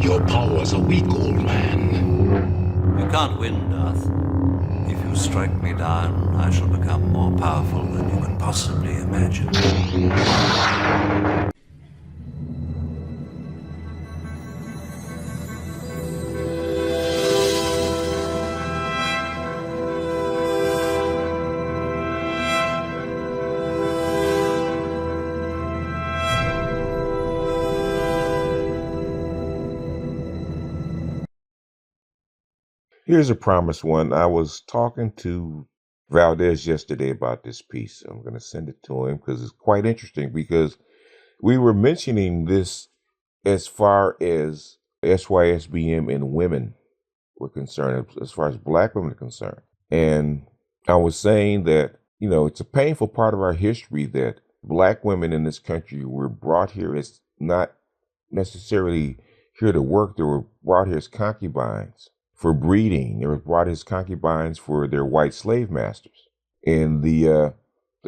Your powers are weak, old man. You can't win, Darth. If you strike me down, I shall become more powerful than you can possibly imagine. Here's a promised one. I was talking to Valdez yesterday about this piece. I'm going to send it to him because it's quite interesting, because we were mentioning this as far as SYSBM and women were concerned, as far as black women are concerned. And I was saying that, it's a painful part of our history that black women in this country were brought here as not necessarily here to work. They were brought here as concubines for breeding. They were brought as concubines for their white slave masters. And the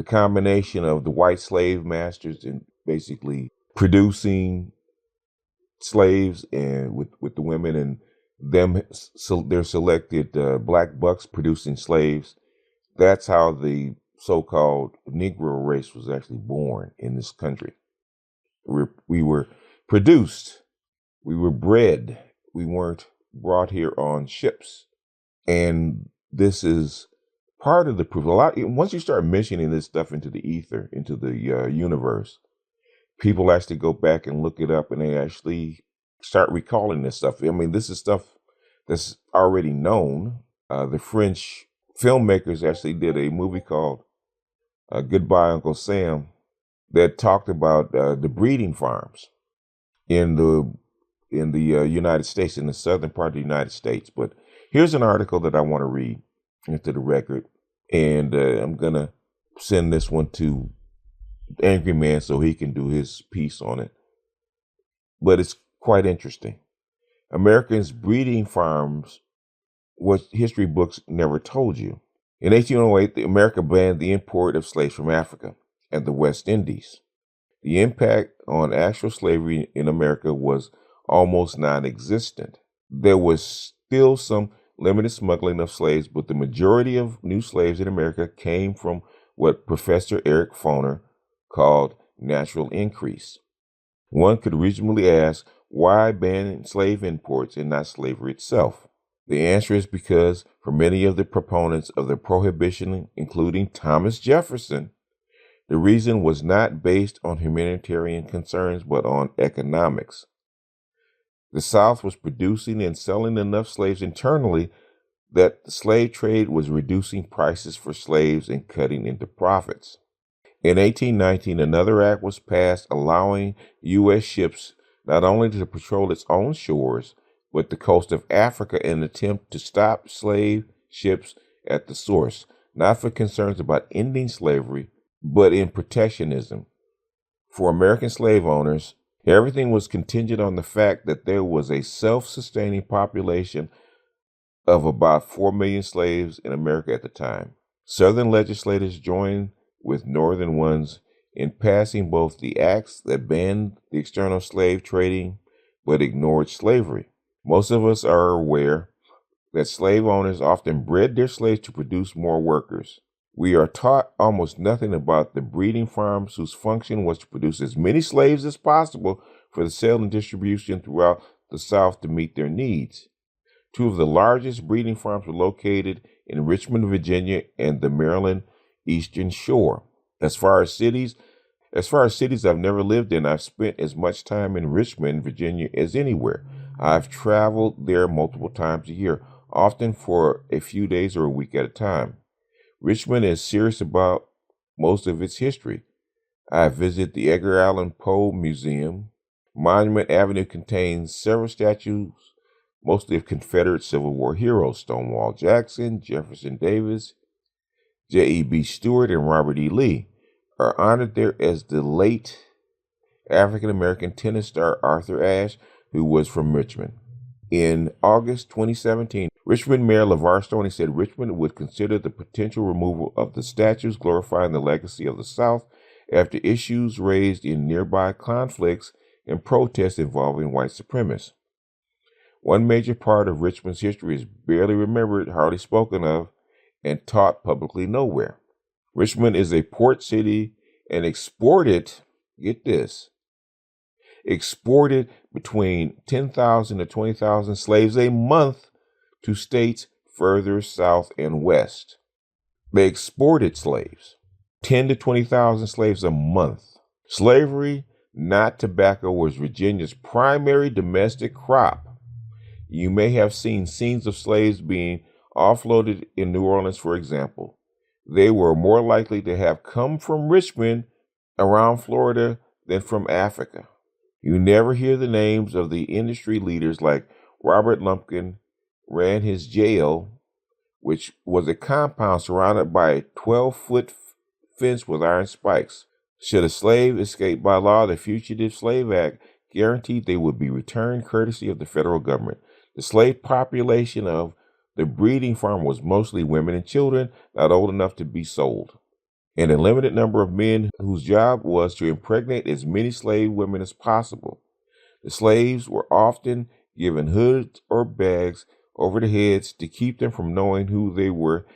combination of the white slave masters and basically producing slaves and with the women, and them, so their selected black bucks producing slaves. That's how the so-called Negro race was actually born in this country. We were produced, we were bred, we weren't brought here on ships. And this is part of the proof. Once you start mentioning this stuff into the ether, into the universe, people actually go back and look it up, and they actually start recalling this stuff. I mean, this is stuff that's already known. The French filmmakers actually did a movie called Goodbye, Uncle Sam, that talked about the breeding farms in the United States, in the southern part of the United States. But here's an article that I want to read into the record, and I'm going to send this one to Angry Man so he can do his piece on it. But it's quite interesting. Americans' breeding farms, what history books never told you. In 1808, America banned the import of slaves from Africa and the West Indies. The impact on actual slavery in America was almost non-existent. There was still some limited smuggling of slaves, but the majority of new slaves in America came from what Professor Eric Foner called natural increase. One could reasonably ask, why ban slave imports and not slavery itself? The answer is because for many of the proponents of the prohibition, including Thomas Jefferson, the reason was not based on humanitarian concerns, but on economics. The South was producing and selling enough slaves internally that the slave trade was reducing prices for slaves and cutting into profits. In 1819, another act was passed allowing U.S. ships not only to patrol its own shores, but the coast of Africa in an attempt to stop slave ships at the source, not for concerns about ending slavery, but in protectionism. For American slave owners, everything was contingent on the fact that there was a self-sustaining population of about 4 million slaves in America at the time. Southern legislators joined with Northern ones in passing both the acts that banned the external slave trading but ignored slavery. Most of us are aware that slave owners often bred their slaves to produce more workers. We are taught almost nothing about the breeding farms whose function was to produce as many slaves as possible for the sale and distribution throughout the South to meet their needs. Two of the largest breeding farms were located in Richmond, Virginia, and the Maryland Eastern Shore. As far as cities I've never lived in, I've spent as much time in Richmond, Virginia as anywhere. I've traveled there multiple times a year, often for a few days or a week at a time. Richmond is serious about most of its history. I visited the Edgar Allan Poe Museum. Monument Avenue contains several statues, mostly of Confederate Civil War heroes. Stonewall Jackson, Jefferson Davis, J.E.B. Stuart, and Robert E. Lee are honored there, as the late African-American tennis star Arthur Ashe, who was from Richmond. In August 2017, Richmond Mayor LeVar Stoney said Richmond would consider the potential removal of the statues glorifying the legacy of the South after issues raised in nearby conflicts and protests involving white supremacists. One major part of Richmond's history is barely remembered, hardly spoken of, and taught publicly nowhere. Richmond is a port city and get this, exported between 10,000 to 20,000 slaves a month to states further south and west. They exported slaves, 10 to 20,000 slaves a month. Slavery, not tobacco, was Virginia's primary domestic crop. You may have seen scenes of slaves being offloaded in New Orleans, for example. They were more likely to have come from Richmond around Florida than from Africa. You never hear the names of the industry leaders like Robert Lumpkin ran his jail, which was a compound surrounded by a 12-foot fence with iron spikes. Should a slave escape by law, the Fugitive Slave Act guaranteed they would be returned courtesy of the federal government. The slave population of the breeding farm was mostly women and children not old enough to be sold, and a limited number of men whose job was to impregnate as many slave women as possible. The slaves were often given hoods or bags over their heads to keep them from knowing who they were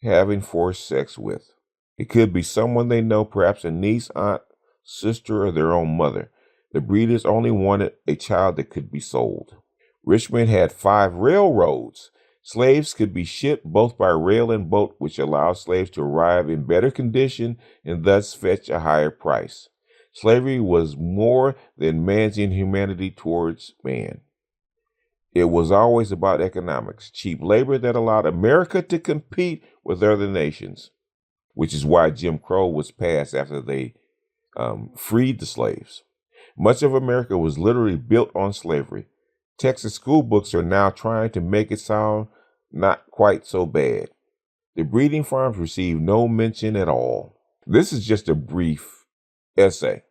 having forced sex with. It could be someone they know, perhaps a niece, aunt, sister, or their own mother. The breeders only wanted a child that could be sold. Richmond had 5 railroads. Slaves could be shipped both by rail and boat, which allowed slaves to arrive in better condition and thus fetch a higher price. Slavery was more than man's inhumanity towards man. It was always about economics, cheap labor that allowed America to compete with other nations, which is why Jim Crow was passed after they freed the slaves. Much of America was literally built on slavery. Texas school books are now trying to make it sound not quite so bad. The breeding farms received no mention at all. This is just a brief essay,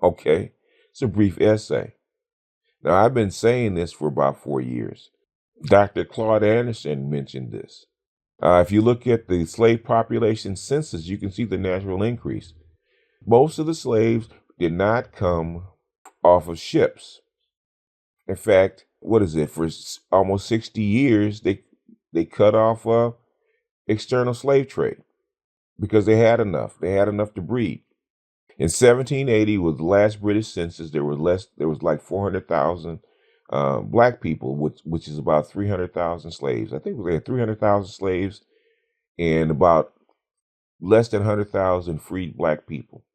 okay? It's a brief essay. Now, I've been saying this for about 4 years. Dr. Claude Anderson mentioned this. If you look at the slave population census, you can see the natural increase. Most of the slaves did not come off of ships. In fact, for almost 60 years, they cut off external slave trade because they had enough. They had enough to breed. In 1780, with the last British census, there was like 400,000 black people, which is about 300,000 slaves. I think we had 300,000 slaves and about less than 100,000 freed black people.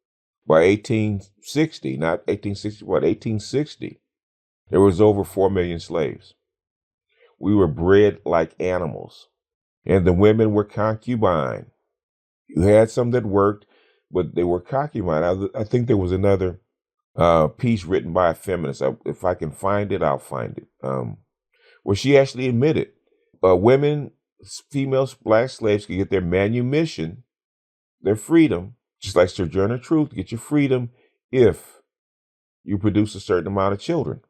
By 1860, not 1860, 1860, there was over 4 million slaves. We were bred like animals, and the women were concubine. You had some that worked, but they were concubine. I think there was another piece written by a feminist. If I can find it, I'll find it. Where she actually admitted women, female black slaves could get their manumission, their freedom, just like Sojourner Truth, get your freedom if you produce a certain amount of children.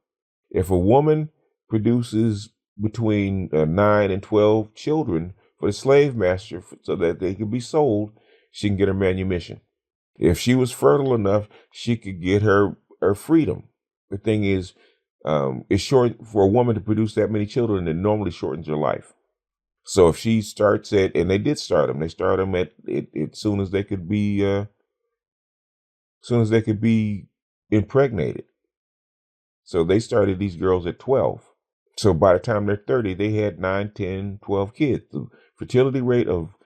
If a woman produces between 9 and 12 children for the slave master so that they could be sold, she can get her manumission. If she was fertile enough, she could get her freedom. The thing is, it's short for a woman to produce that many children. It normally shortens her life. So if she starts at, and they did start them, they started them at soon as they could be, impregnated. So they started these girls at 12. So by the time they're 30, they had 9, 10, 12 kids. The fertility rate of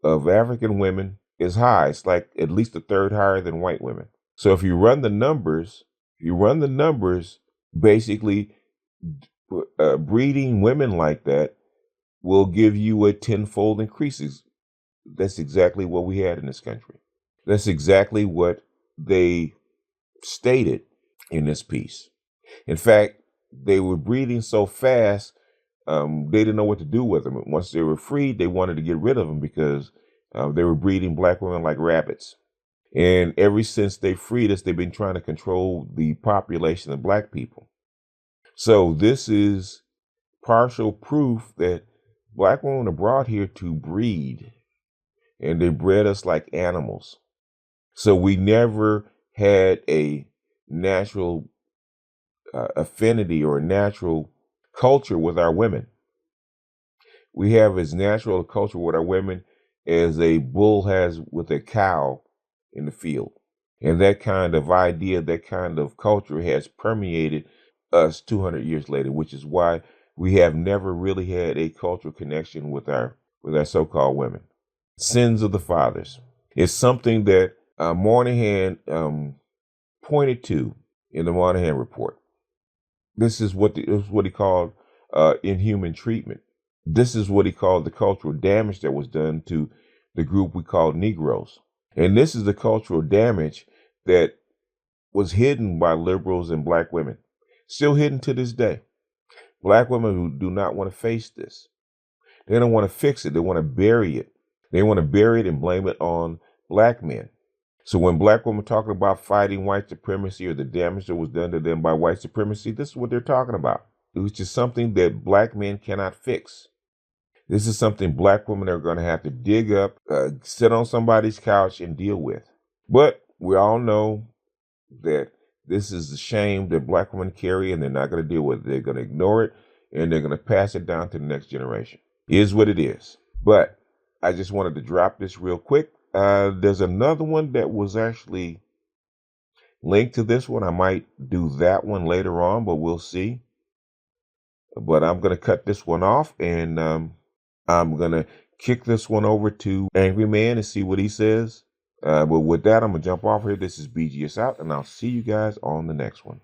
African women is high. It's like at least a third higher than white women. So if you run the numbers, basically breeding women like that will give you a tenfold increase. That's exactly what we had in this country. That's exactly what they stated in this piece. In fact, they were breeding so fast, they didn't know what to do with them. Once they were freed, they wanted to get rid of them because they were breeding black women like rabbits. And ever since they freed us, they've been trying to control the population of black people. So this is partial proof that black women are brought here to breed, and they bred us like animals. So we never had a natural affinity or natural culture with our women. We have as natural a culture with our women as a bull has with a cow in the field. And that kind of idea, that kind of culture has permeated us 200 years later, which is why we have never really had a cultural connection with our so-called women. Sins of the fathers. It's something that Moynihan pointed to in the Moynihan report. This is what he called inhuman treatment. This is what he called the cultural damage that was done to the group we call Negroes. And this is the cultural damage that was hidden by liberals and black women, still hidden to this day. Black women who do not want to face this. They don't want to fix it. They want to bury it. They want to bury it and blame it on black men. So when black women talking about fighting white supremacy or the damage that was done to them by white supremacy, this is what they're talking about. It was just something that black men cannot fix. This is something black women are going to have to dig up, sit on somebody's couch and deal with. But we all know that this is the shame that black women carry, and they're not going to deal with it. They're going to ignore it, and they're going to pass it down to the next generation. It is what it is. But I just wanted to drop this real quick. There's another one that was actually linked to this one. I might do that one later on, but we'll see. But I'm going to cut this one off, and I'm going to kick this one over to Angry Man and see what he says. But with that, I'm going to jump off here. This is BGS out, and I'll see you guys on the next one.